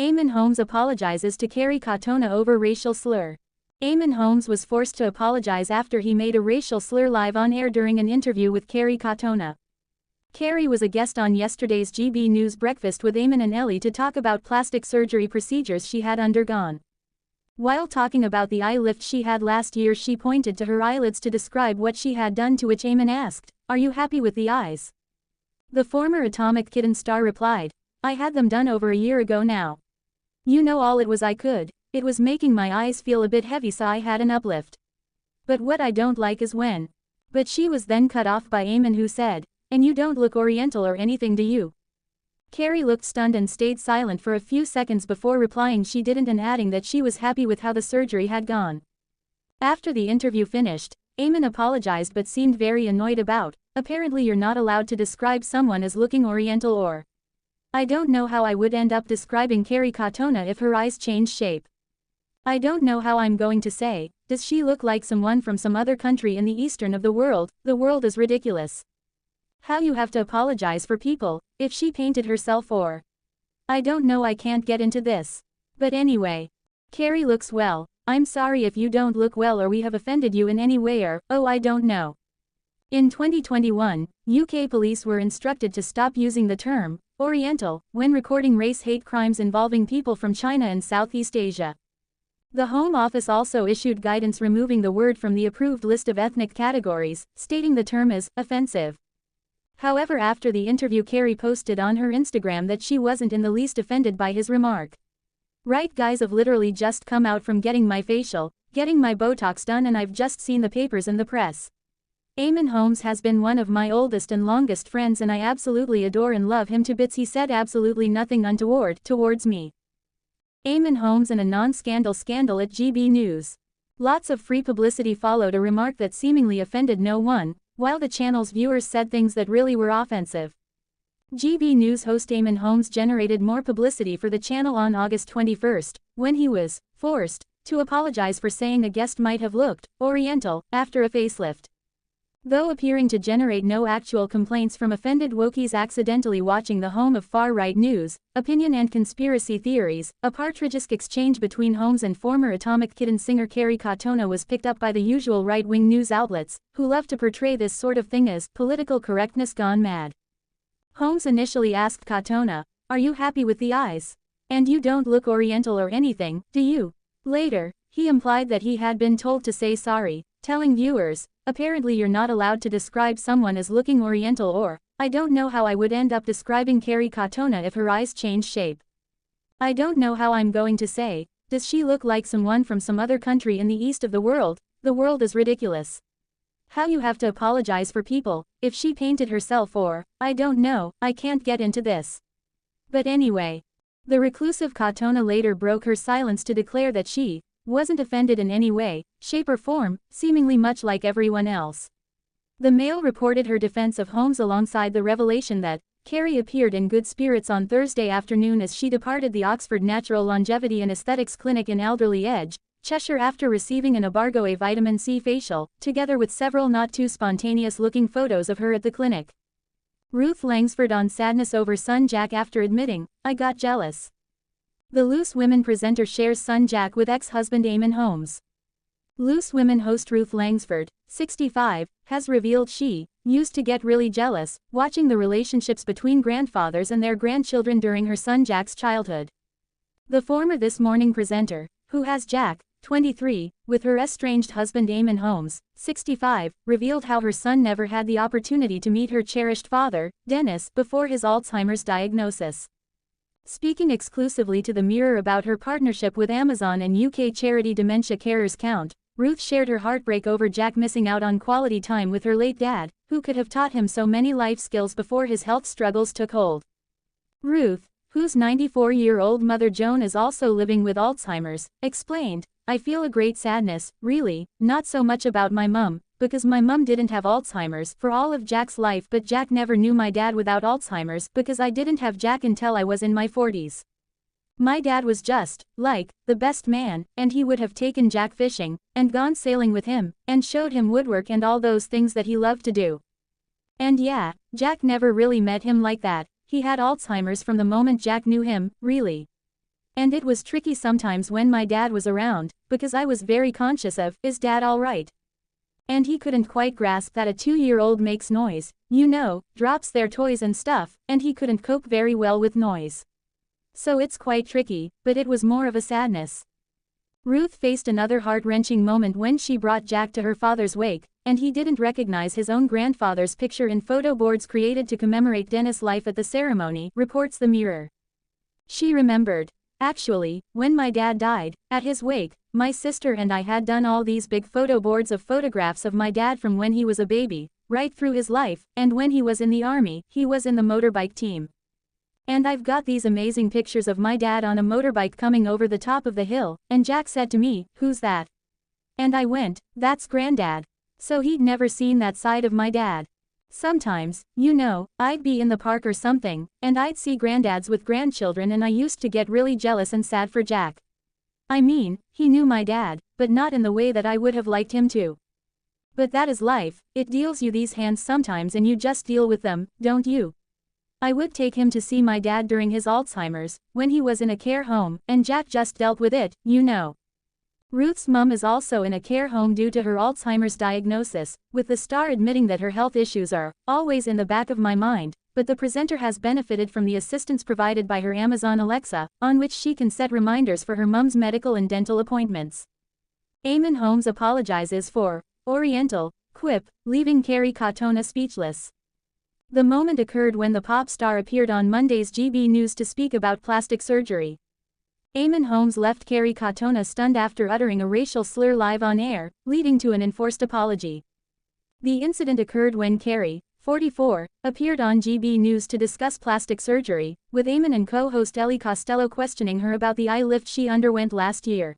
Eamonn Holmes apologizes to Kerry Katona over racial slur. Eamonn Holmes was forced to apologize after he made a racial slur live on air during an interview with Kerry Katona. Kerry was a guest on yesterday's GB News Breakfast with Eamonn and Ellie to talk about plastic surgery procedures she had undergone. While talking about the eye lift she had last year, she pointed to her eyelids to describe what she had done, to which Eamonn asked, "Are you happy with the eyes?" The former Atomic Kitten star replied, "I had them done over a year ago now. You know, all it was I could, it was making my eyes feel a bit heavy, so I had an uplift. But what I don't like is when." But she was then cut off by Eamonn, who said, "And you don't look Oriental or anything, do you?" Kerry looked stunned and stayed silent for a few seconds before replying she didn't, and adding that she was happy with how the surgery had gone. After the interview finished, Eamonn apologized but seemed very annoyed about, "Apparently you're not allowed to describe someone as looking Oriental or. I don't know how I would end up describing Kerry Katona if her eyes change shape. I don't know how I'm going to say, does she look like someone from some other country in the eastern of the world is ridiculous. How you have to apologize for people, if she painted herself or. I don't know, I can't get into this. But anyway. Kerry looks well, I'm sorry if you don't look well or we have offended you in any way, or, oh, I don't know." In 2021, UK police were instructed to stop using the term Oriental when recording race hate crimes involving people from China and Southeast Asia. The Home Office also issued guidance removing the word from the approved list of ethnic categories, stating the term is offensive. However, after the interview, Kerry posted on her Instagram that she wasn't in the least offended by his remark. "Right guys, I've literally just come out from getting my facial, getting my Botox done, and I've just seen the papers in the press. Eamonn Holmes has been one of my oldest and longest friends, and I absolutely adore and love him to bits. He said absolutely nothing untoward towards me." Eamonn Holmes and a non-scandal scandal at GB News. Lots of free publicity followed a remark that seemingly offended no one, while the channel's viewers said things that really were offensive. GB News host Eamonn Holmes generated more publicity for the channel on August 21, when he was forced to apologize for saying a guest might have looked Oriental after a facelift. Though appearing to generate no actual complaints from offended wokies accidentally watching the home of far-right news, opinion and conspiracy theories, a partridge-esque exchange between Holmes and former Atomic Kitten singer Kerry Katona was picked up by the usual right-wing news outlets, who love to portray this sort of thing as political correctness gone mad. Holmes initially asked Katona, "Are you happy with the eyes? And you don't look Oriental or anything, do you?" Later, he implied that he had been told to say sorry, telling viewers, "Apparently you're not allowed to describe someone as looking Oriental or, I don't know how I would end up describing Kerry Katona if her eyes change shape. I don't know how I'm going to say, does she look like someone from some other country in the east of the world is ridiculous. How you have to apologize for people, if she painted herself or, I don't know, I can't get into this. But anyway." The reclusive Katona later broke her silence to declare that she wasn't offended in any way, shape or form, seemingly much like everyone else. The Mail reported her defense of Holmes alongside the revelation that Kerry appeared in good spirits on Thursday afternoon as she departed the Oxford Natural Longevity and Aesthetics Clinic in Alderley Edge, Cheshire, after receiving an Embargo A vitamin C facial, together with several not too spontaneous-looking photos of her at the clinic. Ruth Langsford on sadness over son Jack after admitting, "I got jealous." The Loose Women presenter shares son Jack with ex-husband Eamonn Holmes. Loose Women host Ruth Langsford, 65, has revealed she used to get really jealous watching the relationships between grandfathers and their grandchildren during her son Jack's childhood. The former This Morning presenter, who has Jack, 23, with her estranged husband Eamonn Holmes, 65, revealed how her son never had the opportunity to meet her cherished father, Dennis, before his Alzheimer's diagnosis. Speaking exclusively to the Mirror about her partnership with Amazon and UK charity Dementia Carers Count, Ruth shared her heartbreak over Jack missing out on quality time with her late dad, who could have taught him so many life skills before his health struggles took hold. Ruth, whose 94-year-old mother Joan is also living with Alzheimer's, explained, "I feel a great sadness, really, not so much about my mum, because my mum didn't have Alzheimer's for all of Jack's life, but Jack never knew my dad without Alzheimer's because I didn't have Jack until I was in my 40s. My dad was just, like, the best man, and he would have taken Jack fishing, and gone sailing with him, and showed him woodwork and all those things that he loved to do. And yeah, Jack never really met him like that, he had Alzheimer's from the moment Jack knew him, really. And it was tricky sometimes when my dad was around, because I was very conscious of, is dad alright? And he couldn't quite grasp that a 2-year-old makes noise, drops their toys and stuff, and he couldn't cope very well with noise. So it's quite tricky, but it was more of a sadness. Ruth faced another heart-wrenching moment when she brought Jack to her father's wake, and he didn't recognize his own grandfather's picture in photo boards created to commemorate Dennis' life at the ceremony, reports the Mirror. She remembered. Actually, when my dad died, at his wake, my sister and I had done all these big photo boards of photographs of my dad from when he was a baby, right through his life, and when he was in the army, he was in the motorbike team. And I've got these amazing pictures of my dad on a motorbike coming over the top of the hill, and Jack said to me, "Who's that?" And I went, "That's Granddad." So he'd never seen that side of my dad. Sometimes, I'd be in the park or something, and I'd see granddads with grandchildren and I used to get really jealous and sad for Jack. I mean, he knew my dad, but not in the way that I would have liked him to. But that is life, it deals you these hands sometimes and you just deal with them, don't you? I would take him to see my dad during his Alzheimer's, when he was in a care home, and Jack just dealt with it, Ruth's mum is also in a care home due to her Alzheimer's diagnosis, with the star admitting that her health issues are always in the back of my mind, but the presenter has benefited from the assistance provided by her Amazon Alexa, on which she can set reminders for her mum's medical and dental appointments. Eamonn Holmes apologizes for Oriental quip, leaving Kerry Katona speechless. The moment occurred when the pop star appeared on Monday's GB News to speak about plastic surgery. Eamonn Holmes left Kerry Katona stunned after uttering a racial slur live on air, leading to an enforced apology. The incident occurred when Kerry, 44, appeared on GB News to discuss plastic surgery, with Eamonn and co-host Ellie Costello questioning her about the eye lift she underwent last year.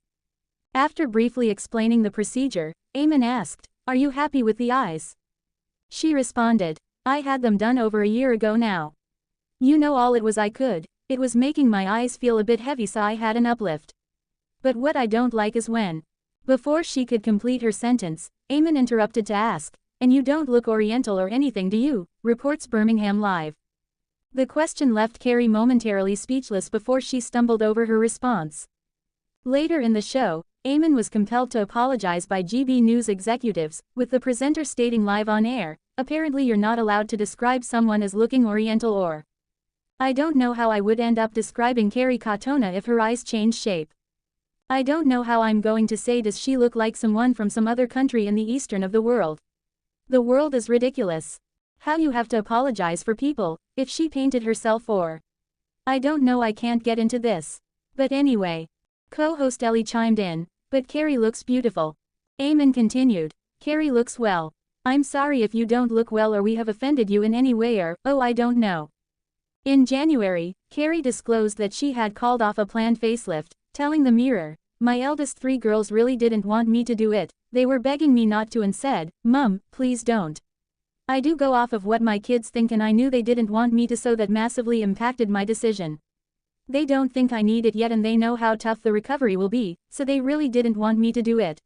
After briefly explaining the procedure, Eamonn asked, "Are you happy with the eyes?" She responded, "I had them done over a year ago now. All it was I could. It was making my eyes feel a bit heavy, so I had an uplift. But what I don't like is when..." Before she could complete her sentence, Eamonn interrupted to ask, "And you don't look Oriental or anything, do you?" reports Birmingham Live. The question left Kerry momentarily speechless before she stumbled over her response. Later in the show, Eamonn was compelled to apologize by GB News executives, with the presenter stating live on air, "Apparently you're not allowed to describe someone as looking Oriental or..." I don't know how I would end up describing Kerry Katona if her eyes change shape. I don't know how I'm going to say, does she look like someone from some other country in the eastern of the world? The world is ridiculous. How you have to apologize for people, if she painted herself or... I don't know, I can't get into this. But anyway. Co-host Ellie chimed in, "But Kerry looks beautiful." Eamonn continued, "Kerry looks well. I'm sorry if you don't look well or we have offended you in any way or, oh I don't know." In January, Kerry disclosed that she had called off a planned facelift, telling the Mirror, "My eldest 3 girls really didn't want me to do it, they were begging me not to and said, 'Mum, please don't.' I do go off of what my kids think and I knew they didn't want me to, so that massively impacted my decision. They don't think I need it yet and they know how tough the recovery will be, so they really didn't want me to do it."